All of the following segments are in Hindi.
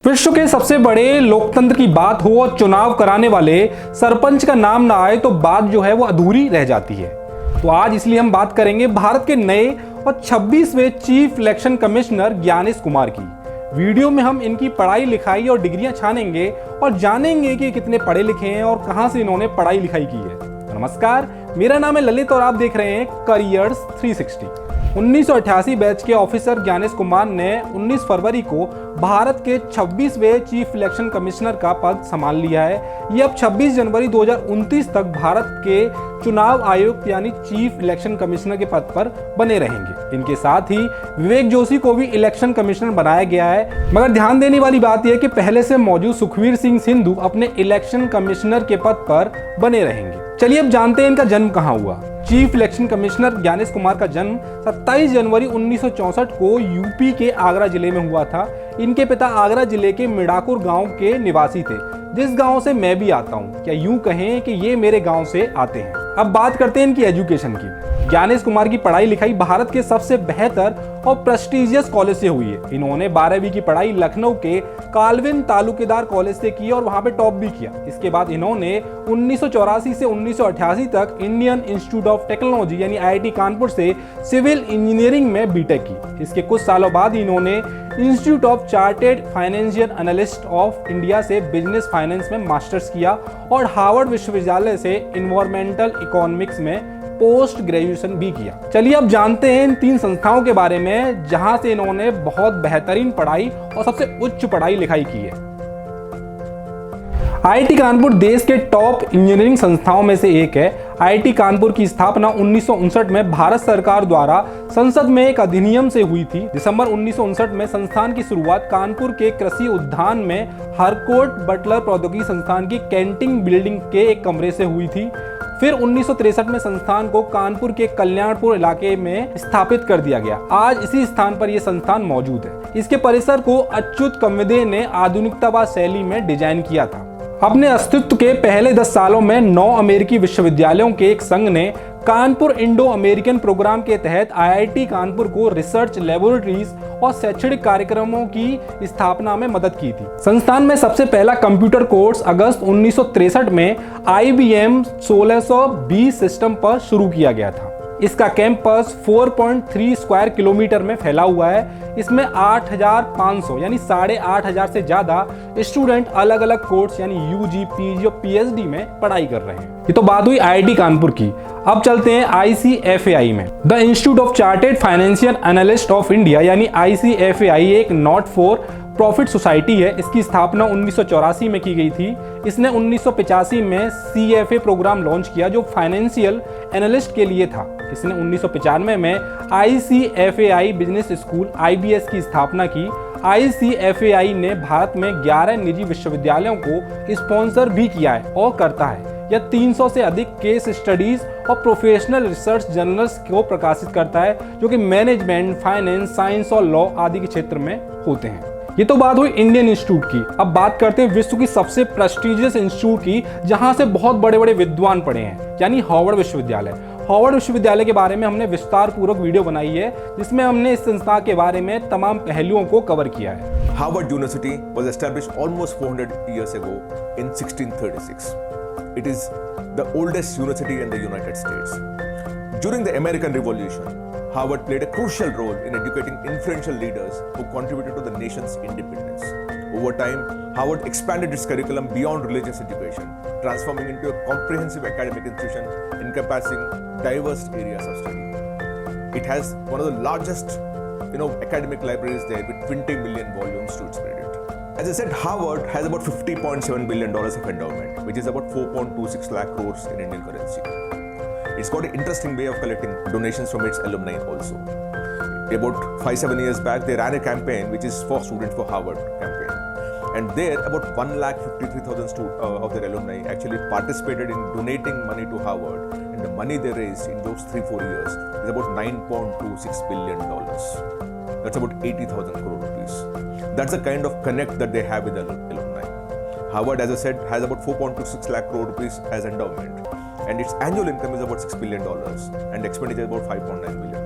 विश्व के सबसे बड़े लोकतंत्र की बात हो और चुनाव कराने वाले सरपंच का नाम ना आए तो बात जो है वो अधूरी रह जाती है। तो आज इसलिए हम बात करेंगे भारत के नए और 26वें chief election commissioner Gyanesh Kumar की। वीडियो में हम इनकी पढ़ाई लिखाई और डिग्रियां छानेंगे और जानेंगे कि कितने पढ़े लिखे हैं और कहां से इन्होंने पढ़ाई लिखाई की है। तो नमस्कार, मेरा नाम है ललित और आप देख रहे हैं करियर्स 360। 1988 बैच के ऑफिसर ज्ञानेश कुमार ने 19 फरवरी को भारत के 26वें चीफ इलेक्शन कमिश्नर का पद संभाल लिया है। ये अब 26 जनवरी 2029 तक भारत के चुनाव आयुक्त यानी चीफ इलेक्शन कमिश्नर के पद पर बने रहेंगे। इनके साथ ही विवेक जोशी को भी इलेक्शन कमिश्नर बनाया गया है। मगर ध्यान देने वाली बात यह है कि पहले से मौजूद सुखवीर सिंह सिंधु अपने इलेक्शन कमिश्नर के पद पर बने रहेंगे। चलिए अब जानते हैं इनका जन्म कहाँ हुआ। Chief election commissioner Gyanesh Kumar का जन्म 27 जनवरी 1964 को यूपी के आगरा जिले में हुआ था। इनके पिता आगरा जिले के मिडाकुर गांव के निवासी थे, जिस गांव से मैं भी आता हूं। क्या यूं कहें कि ये मेरे गांव से आते हैं। अब बात करते हैं इनकी एजुकेशन की। ज्ञानेश कुमार की पढ़ाई लिखाई भारत के सबसे बेहतर और प्रेस्टिजियस कॉलेज से हुई है। इन्होंने 12वीं की पढ़ाई लखनऊ के काल्विन तालुकेदार कॉलेज से की और वहां पे टॉप भी किया। इसके बाद इन्होंने 1984 से 1988 तक इंडियन इंस्टीट्यूट ऑफ टेक्नोलॉजी यानी IIT कानपुर से सिविल इंजीनियरिंग में बीटेक की। इसके कुछ सालों बाद इन्होंने institute of chartered financial analyst of India से बिजनेस फाइनेंस में मास्टर्स किया और हार्वर्ड विश्वविद्यालय से इन्वायरमेंटल इकोनॉमिक्स में पोस्ट ग्रेजुएशन भी किया। चलिए अब जानते हैं इन 3 संस्थाओं के बारे में जहां से इन्होंने बहुत बेहतरीन पढ़ाई और सबसे उच्च पढ़ाई लिखाई की है। IIT कानपुर देश के टॉप इंजीनियरिंग संस्थाओं में से एक है। IIT कानपुर की स्थापना 1959 में भारत सरकार द्वारा संसद में एक अधिनियम से हुई थी। दिसंबर 1959 में संस्थान की शुरुआत कानपुर के कृषि उद्यान में हरकोट बटलर प्रौद्योगिकी संस्थान की कैंटीन बिल्डिंग के एक कमरे से हुई थी। फिर 1963 में संस्थान को कानपुर के कल्याणपुर इलाके में स्थापित कर दिया गया। आज इसी स्थान पर यह संस्थान मौजूद है। इसके परिसर को अच्युत कम्वदे ने आधुनिकतावाद शैली में डिजाइन किया था। अपने अस्तित्व के पहले 10 सालों में 9 अमेरिकी विश्वविद्यालयों के एक संघ ने कानपुर इंडो अमेरिकन प्रोग्राम के तहत IIT कानपुर को रिसर्च लेबोरेटरीज और शैक्षणिक कार्यक्रमों की स्थापना में मदद की थी। संस्थान में सबसे पहला कंप्यूटर कोर्स अगस्त 1963 में IBM 1620 सिस्टम पर शुरू किया गया था। इसका कैंपस 4.3 स्क्वायर किलोमीटर में फैला हुआ है। इसमें 8,500 यानी 8,500 से ज्यादा स्टूडेंट अलग अलग कोर्स यानी UG, PG और PhD में पढ़ाई कर रहे हैं। ये तो बात हुई IIT कानपुर की। अब चलते हैं ICFAI में। The institute of chartered financial analyst of India यानी ICFAI एक नॉट फॉर प्रॉफिट सोसाइटी है। इसकी स्थापना 1984 में की गई थी। इसने 1985 में CFA प्रोग्राम लॉन्च किया जो फाइनेंशियल एनालिस्ट के लिए था। इसने 1995 में ICFAI बिजनेस स्कूल IBS की स्थापना की। ICFAI ने भारत में 11 निजी विश्वविद्यालयों को स्पॉन्सर भी किया है और करता है। यह 300 से अधिक केस स्टडीज और प्रोफेशनल रिसर्च जर्नल्स को प्रकाशित करता है जो कि मैनेजमेंट, फाइनेंस, साइंस और लॉ आदि के क्षेत्र में होते हैं। ये तो बात हुई इंडियन इंस्टीट्यूट की। अब बात करते हैं विश्व की सबसे प्रेस्टिजियस इंस्टीट्यूट की जहां से बहुत बड़े बड़े विद्वान पढ़े हैं, यानी हार्वर्ड विश्वविद्यालय। हार्वर्ड विश्वविद्यालय के बारे में हमने विस्तार पूर्वक वीडियो बनाई है जिसमें हमने इस संस्था के बारे में तमाम पहलुओं को कवर किया है। Harvard University was established almost 400 years ago in 1636. It is the oldest university in the United States. During the American Revolution, Harvard played a crucial role in educating influential leaders who contributed to the nation's independence. Over time, Harvard expanded its curriculum beyond religious education, transforming into a comprehensive academic institution encompassing diverse areas of study. It has one of the largest, academic libraries there with 20 million volumes to its credit. As I said, Harvard has about $50.7 billion of endowment, which is about 4.26 lakh crores in Indian currency. It's got an interesting way of collecting donations from its alumni also. About 5-7 years back, they ran a campaign which is for Students for Harvard campaign. And there, about 1,53,000 of their alumni actually participated in donating money to Harvard. And the money they raised in those 3-4 years is about $9.26 billion. That's about 80,000 crore rupees. That's the kind of connect that they have with the alumni. Harvard, as I said, has about 4.26 lakh crore rupees as endowment. And its annual income is about $6 billion and expenditure is about $5.9 billion.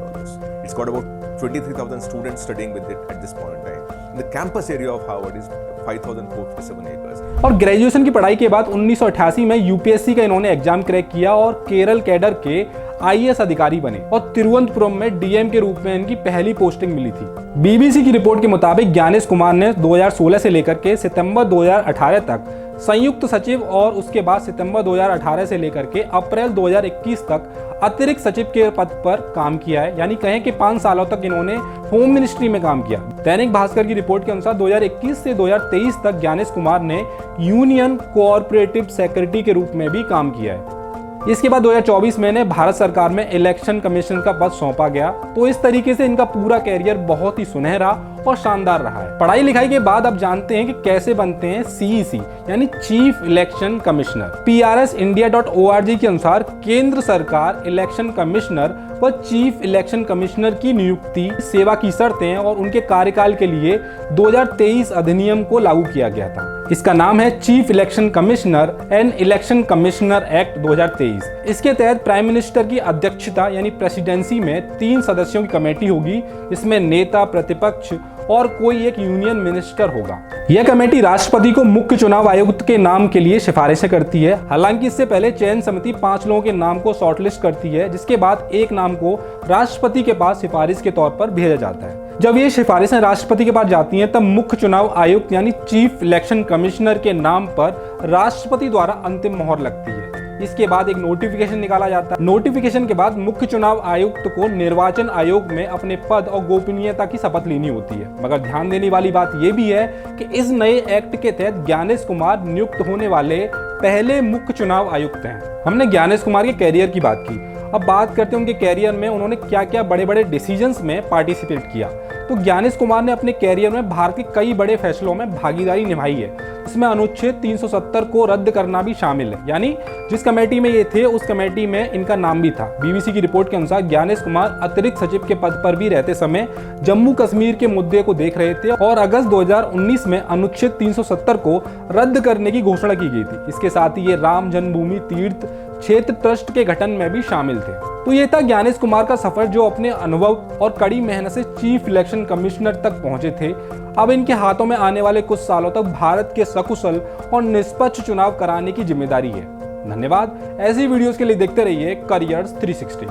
It's got about 23,000 students studying with it at this point in time. The campus area of Harvard is 5,457 acres. और ग्रेजुएशन की पढ़ाई के बाद 1988 में यूपीएससी का इन्होंने एग्जाम क्रैक किया और केरल कैडर के आईएएस अधिकारी बने और तिरुवनंतपुरम में डीएम के रूप में इनकी पहली पोस्टिंग मिली थी। बीबीसी की रिपोर्ट के मुताबिक ज्ञानेश कुमार ने 2016 से लेकर के सितंबर 2018 तक संयुक्त सचिव और उसके बाद सितंबर 2018 से लेकर के अप्रैल 2021 तक अतिरिक्त सचिव के पद पर काम किया है, यानी कहें कि 5 सालों तक इन्होंने होम मिनिस्ट्री में काम किया। दैनिक भास्कर की रिपोर्ट के अनुसार 2021 से 2023 तक ज्ञानेश कुमार ने यूनियन कोऑपरेटिव सेक्रेटरी के रूप में भी काम किया है। इसके बाद 2024 में इन्हें भारत सरकार में इलेक्शन कमीशन का पद सौंपा गया। तो इस तरीके से इनका पूरा कैरियर बहुत ही सुनहरा और शानदार रहा है। पढ़ाई लिखाई के बाद अब जानते हैं कि कैसे बनते हैं सीईसी यानी चीफ इलेक्शन कमिश्नर। PRSindia.org के अनुसार केंद्र सरकार इलेक्शन कमिश्नर व चीफ इलेक्शन कमिश्नर की नियुक्ति, सेवा की शर्तें और उनके कार्यकाल के लिए 2023 अधिनियम को लागू किया गया था। इसका नाम है chief election commissioner and election commissioner act 2023। इसके तहत प्राइम मिनिस्टर की अध्यक्षता यानी प्रेसिडेंसी में 3 सदस्यों की कमेटी होगी, जिसमें नेता, प्रतिपक्ष और कोई एक यूनियन मिनिस्टर होगा। यह कमेटी राष्ट्रपति को मुख्य चुनाव आयुक्त के नाम के लिए सिफारिशें करती है। हालांकि इससे पहले चयन समिति 5 लोगों के नाम को शॉर्टलिस्ट करती है, जिसके बाद एक नाम को राष्ट्रपति के पास सिफारिश के तौर पर भेजा जाता है। जब ये सिफारिशें राष्ट्रपति के पास जाती हैं, तब मुख्य चुनाव आयुक्त यानी चीफ इलेक्शन कमिश्नर के नाम पर राष्ट्रपति द्वारा अंतिम मोहर लगती है। इसके बाद एक नोटिफिकेशन निकाला जाता है। नोटिफिकेशन के बाद मुख्य चुनाव आयुक्त को निर्वाचन आयोग में अपने पद और गोपनीयता की शपथ लेनी होती है। मगर ध्यान देने वाली बात यह भी है कि इस नए एक्ट के तहत ज्ञानेश कुमार नियुक्त होने वाले पहले मुख्य चुनाव आयुक्त हैं। हमने ज्ञानेश कुमार के कैरियर की बात की, अब बात करते हैं उनके कैरियर में उन्होंने क्या क्या बड़े बड़े डिसीजंस में पार्टिसिपेट किया। तो ज्ञानेश कुमार ने अपने कैरियर में भारत के कई बड़े फैसलों में भागीदारी निभाई है। इसमें अनुच्छेद 370 को रद्द करना भी शामिल है, यानी जिस कमेटी में ये थे उस कमेटी में इनका नाम भी था। बीबीसी की रिपोर्ट के अनुसार ज्ञानेश कुमार अतिरिक्त सचिव के पद पर भी रहते समय जम्मू कश्मीर के मुद्दे को देख रहे थे और अगस्त 2019 में अनुच्छेद 370 को रद्द करने की घोषणा की गई थी। इसके साथ ही ये राम जन्मभूमि तीर्थ क्षेत्र ट्रस्ट के गठन में भी शामिल थे। तो ये था ज्ञानेश कुमार का सफर, जो अपने अनुभव और कड़ी मेहनत से चीफ इलेक्शन कमिश्नर तक पहुंचे थे। अब इनके हाथों में आने वाले कुछ सालों तक भारत के सकुशल और निष्पक्ष चुनाव कराने की जिम्मेदारी है। धन्यवाद। ऐसी वीडियोस के लिए देखते रहिए करियर्स 360।